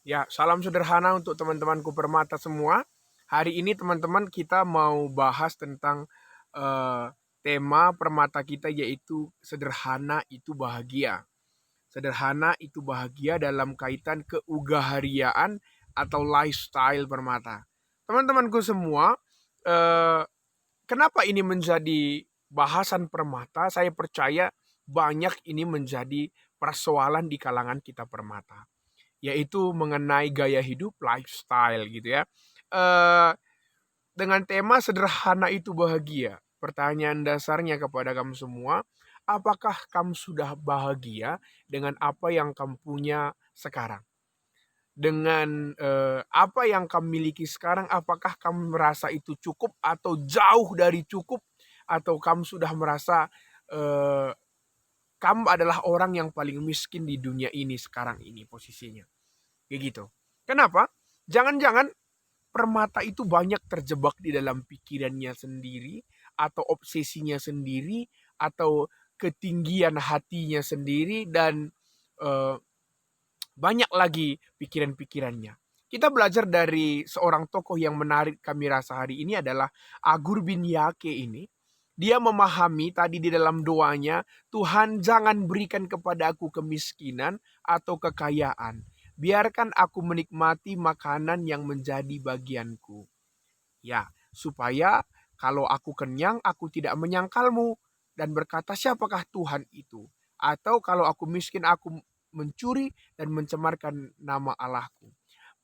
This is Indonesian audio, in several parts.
Ya, salam sederhana untuk teman-temanku permata semua. Hari ini teman-teman kita mau bahas tentang eh, tema permata kita yaitu sederhana itu bahagia. Sederhana itu bahagia dalam kaitan keugahariaan atau lifestyle permata. Teman-temanku semua, eh, kenapa ini menjadi bahasan permata? Saya percaya banyak ini menjadi persoalan di kalangan kita permata, yaitu mengenai gaya hidup, lifestyle gitu ya. Eh, dengan tema sederhana itu bahagia. Pertanyaan dasarnya kepada kamu semua, apakah kamu sudah bahagia dengan apa yang kamu punya sekarang? Dengan apa yang kamu miliki sekarang, apakah kamu merasa itu cukup atau jauh dari cukup? Atau kamu sudah merasa eh, kamu adalah orang yang paling miskin di dunia ini sekarang ini posisinya? Kayak gitu. Kenapa? Jangan-jangan permata itu banyak terjebak di dalam pikirannya sendiri, atau obsesinya sendiri, atau ketinggian hatinya sendiri, dan eh, banyak lagi pikiran-pikirannya. Kita belajar dari seorang tokoh yang menarik kami rasa hari ini adalah Agur bin Yake ini. Dia memahami tadi di dalam doanya, Tuhan jangan berikan kepada aku kemiskinan atau kekayaan. Biarkan aku menikmati makanan yang menjadi bagianku. Ya, supaya kalau aku kenyang, aku tidak menyangkalmu dan berkata siapakah Tuhan itu. Atau kalau aku miskin, aku mencuri dan mencemarkan nama Allahku.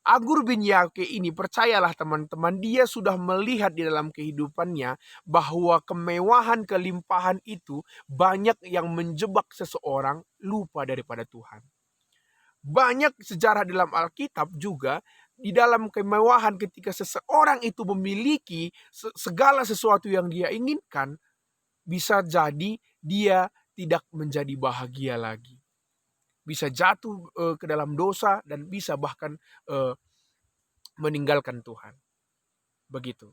Agur bin Yake ini, percayalah teman-teman, dia sudah melihat di dalam kehidupannya bahwa kemewahan, kelimpahan itu banyak yang menjebak seseorang lupa daripada Tuhan. Banyak sejarah dalam Alkitab juga di dalam kemewahan ketika seseorang itu memiliki segala sesuatu yang dia inginkan, bisa jadi dia tidak menjadi bahagia lagi. Bisa jatuh ke dalam dosa dan bisa bahkan meninggalkan Tuhan. Begitu.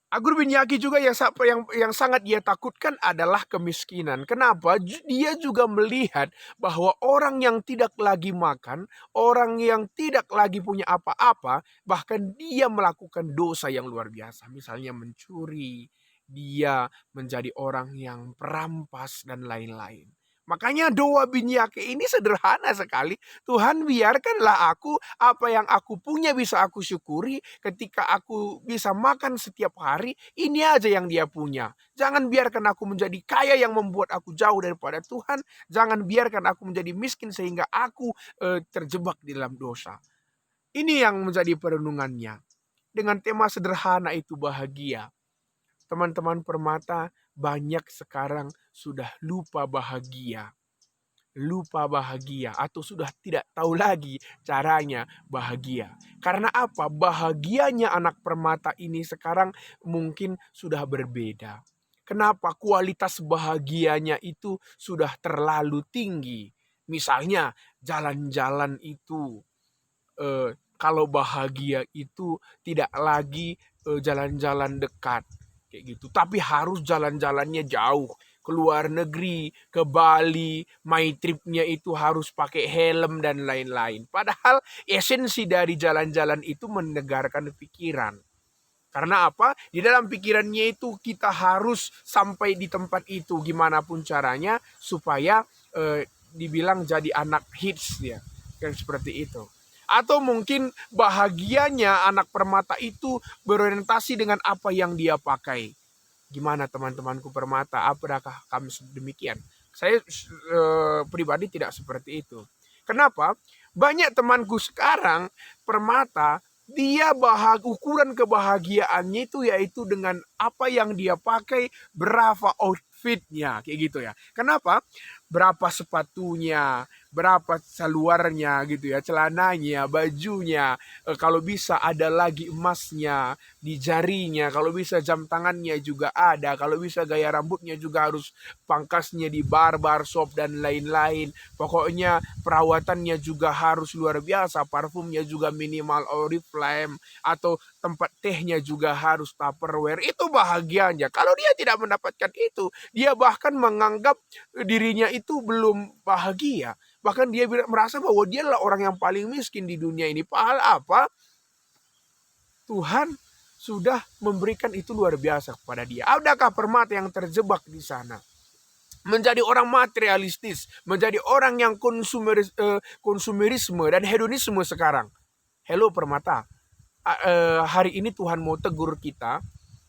Agur bin Yaki juga yang sangat dia takutkan adalah kemiskinan. Kenapa? Dia juga melihat bahwa orang yang tidak lagi makan, orang yang tidak lagi punya apa-apa, bahkan dia melakukan dosa yang luar biasa. Misalnya mencuri, dia menjadi orang yang perampas dan lain-lain. Makanya doa bin Yake ini sederhana sekali. Tuhan, biarkanlah aku, apa yang aku punya bisa aku syukuri. Ketika aku bisa makan setiap hari, ini aja yang dia punya. Jangan biarkan aku menjadi kaya yang membuat aku jauh daripada Tuhan. Jangan biarkan aku menjadi miskin sehingga aku terjebak di dalam dosa. Ini yang menjadi perenungannya. Dengan tema sederhana itu bahagia. Teman-teman permata, banyak sekarang sudah lupa bahagia. Lupa bahagia atau sudah tidak tahu lagi caranya bahagia. Karena apa? Bahagianya anak permata ini sekarang mungkin sudah berbeda. Kenapa? Kualitas bahagianya itu sudah terlalu tinggi. Misalnya jalan-jalan itu, kalau bahagia itu tidak lagi jalan-jalan dekat kayak gitu, tapi harus jalan-jalannya jauh, ke luar negeri, ke Bali, my tripnya itu harus pakai helm dan lain-lain. Padahal esensi dari jalan-jalan itu menegarkan pikiran. Karena apa? Di dalam pikirannya itu kita harus sampai di tempat itu gimana pun caranya supaya dibilang jadi anak hits dia. Kayak seperti itu. Atau mungkin bahagianya anak permata itu berorientasi dengan apa yang dia pakai. Gimana teman-temanku permata? Apakah kamu demikian? Saya pribadi tidak seperti itu. Kenapa? Banyak temanku sekarang permata, dia ukuran kebahagiaannya itu yaitu dengan apa yang dia pakai, berapa outfitnya, kayak gitu ya. Kenapa? Berapa sepatunya, berapa saluarnya gitu ya, celananya, bajunya, kalau bisa ada lagi emasnya di jarinya, kalau bisa jam tangannya juga ada, kalau bisa gaya rambutnya juga harus pangkasnya di barber shop dan lain-lain. Pokoknya perawatannya juga harus luar biasa, parfumnya juga minimal Oriflame, atau tempat tehnya juga harus Tupperware. Itu bahagianya. Kalau dia tidak mendapatkan itu, dia bahkan menganggap dirinya itu belum bahagia. Bahkan dia merasa bahwa dia adalah orang yang paling miskin di dunia ini. Padahal apa? Tuhan sudah memberikan itu luar biasa kepada dia. Adakah permata yang terjebak di sana? Menjadi orang materialistis, menjadi orang yang konsumerisme dan hedonisme sekarang. Hello permata, hari ini Tuhan mau tegur kita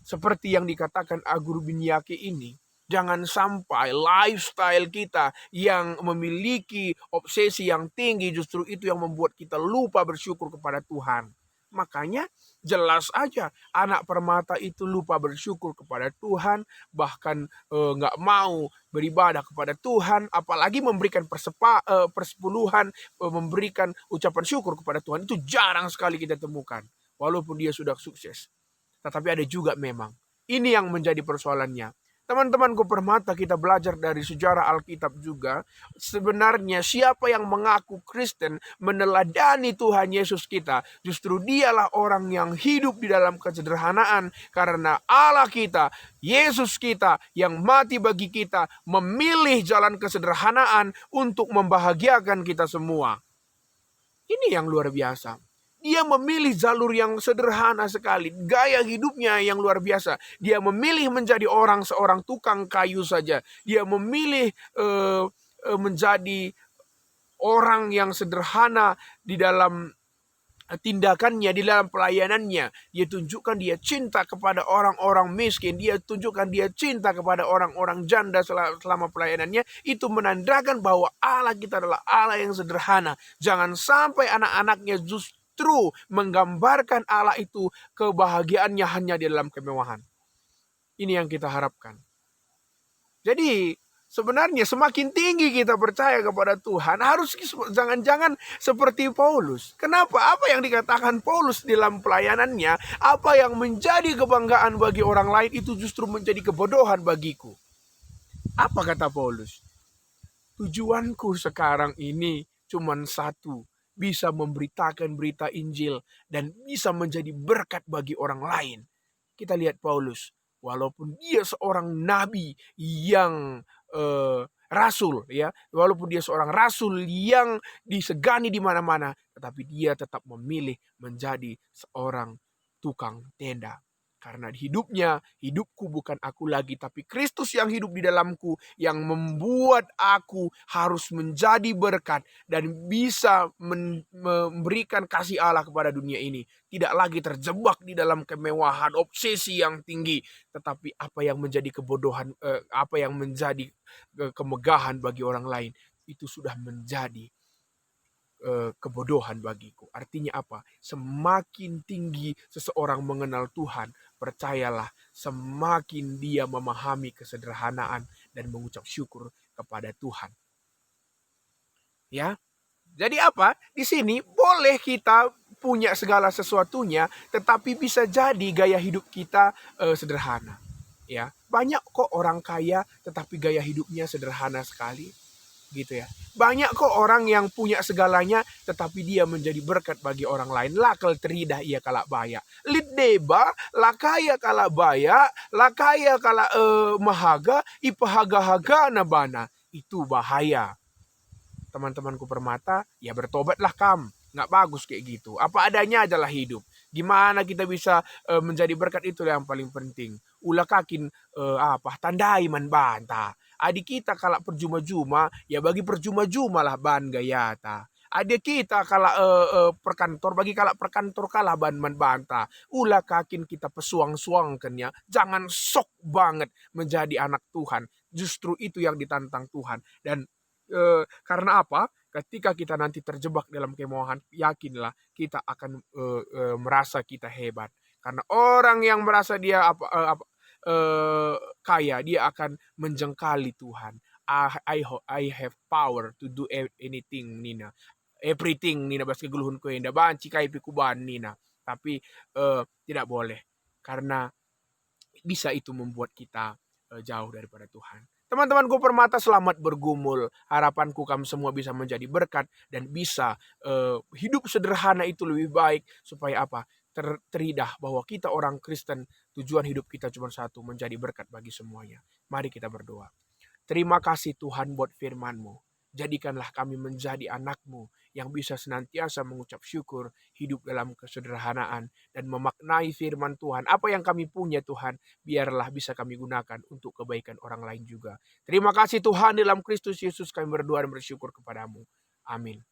seperti yang dikatakan Agur Binyaki ini. Jangan sampai lifestyle kita yang memiliki obsesi yang tinggi justru itu yang membuat kita lupa bersyukur kepada Tuhan. Makanya jelas aja anak permata itu lupa bersyukur kepada Tuhan, bahkan nggak mau beribadah kepada Tuhan, apalagi memberikan persepuluhan, memberikan ucapan syukur kepada Tuhan. Itu jarang sekali kita temukan, walaupun dia sudah sukses. Tetapi ada juga memang, ini yang menjadi persoalannya. Teman-temanku permata, kita belajar dari sejarah Alkitab juga. Sebenarnya siapa yang mengaku Kristen, meneladani Tuhan Yesus kita, justru dialah orang yang hidup di dalam kesederhanaan. Karena Allah kita, Yesus kita yang mati bagi kita, memilih jalan kesederhanaan untuk membahagiakan kita semua. Ini yang luar biasa. Dia memilih jalur yang sederhana sekali. Gaya hidupnya yang luar biasa. Dia memilih menjadi seorang tukang kayu saja. Dia memilih menjadi orang yang sederhana di dalam tindakannya, di dalam pelayanannya. Dia tunjukkan dia cinta kepada orang-orang miskin. Dia tunjukkan dia cinta kepada orang-orang janda selama pelayanannya. Itu menandakan bahwa Allah kita adalah Allah yang sederhana. Jangan sampai anak-anaknya justru menggambarkan Allah itu kebahagiaannya hanya di dalam kemewahan. Ini yang kita harapkan. Jadi sebenarnya semakin tinggi kita percaya kepada Tuhan, harus jangan-jangan seperti Paulus. Kenapa? Apa yang dikatakan Paulus dalam pelayanannya, apa yang menjadi kebanggaan bagi orang lain itu justru menjadi kebodohan bagiku. Apa kata Paulus? Tujuanku sekarang ini cuma satu, bisa memberitakan berita Injil dan bisa menjadi berkat bagi orang lain. Kita lihat Paulus, walaupun dia seorang nabi yang rasul, ya, walaupun dia seorang rasul yang disegani di mana-mana, tetapi dia tetap memilih menjadi seorang tukang tenda. Karena hidupku bukan aku lagi, tapi Kristus yang hidup di dalamku, yang membuat aku harus menjadi berkat dan bisa memberikan kasih Allah kepada dunia ini. Tidak lagi terjebak di dalam kemewahan, obsesi yang tinggi, tetapi apa yang menjadi kebodohan, apa yang menjadi kemegahan bagi orang lain, itu sudah menjadi kebodohan bagiku. Artinya apa? Semakin tinggi seseorang mengenal Tuhan, percayalah semakin dia memahami kesederhanaan dan mengucap syukur kepada Tuhan. Ya. Jadi apa? Di sini boleh kita punya segala sesuatunya, tetapi bisa jadi gaya hidup kita sederhana. Ya, banyak kok orang kaya tetapi gaya hidupnya sederhana sekali. Gitu ya. Banyak kok orang yang punya segalanya tetapi dia menjadi berkat bagi orang lain. Lakal teridah ia kalak baya. Lideba lakaya kalak baya, lakaya kalak mahaga, ipahaga-haga nabana. Itu bahaya. Teman-temanku permata, ya bertobatlah kam. Nggak bagus kayak gitu. Apa adanya adalah hidup. Gimana kita bisa menjadi berkat, itu yang paling penting. Ulah kakin tandai man banta. Adik kita kalau perjuma-juma, ya bagi perjuma-juma lah ban gayata. Adik kita kalau perkantor, bagi kalau perkantor kalah ban man banta. Ulah kakin kita pesuang-suangkan ya. Jangan sok banget menjadi anak Tuhan. Justru itu yang ditantang Tuhan. Dan karena apa? Ketika kita nanti terjebak dalam kemewahan, yakinlah kita akan merasa kita hebat. Karena orang yang merasa dia kaya, dia akan menjengkali Tuhan. I have power to do anything nina. Everything nina bahasa geluhun ko inda banci kai pikuban nina. Tapi tidak boleh, karena bisa itu membuat kita jauh daripada Tuhan. Teman-temanku permata, selamat bergumul. Harapanku kamu semua bisa menjadi berkat dan bisa hidup sederhana itu lebih baik. Supaya apa? Teridah bahwa kita orang Kristen, tujuan hidup kita cuma satu, menjadi berkat bagi semuanya. Mari kita berdoa. Terima kasih Tuhan buat firman-Mu. Jadikanlah kami menjadi anak-Mu yang bisa senantiasa mengucap syukur, hidup dalam kesederhanaan, dan memaknai firman Tuhan. Apa yang kami punya Tuhan, biarlah bisa kami gunakan untuk kebaikan orang lain juga. Terima kasih Tuhan, dalam Kristus Yesus kami berdoa dan bersyukur kepadamu. Amin.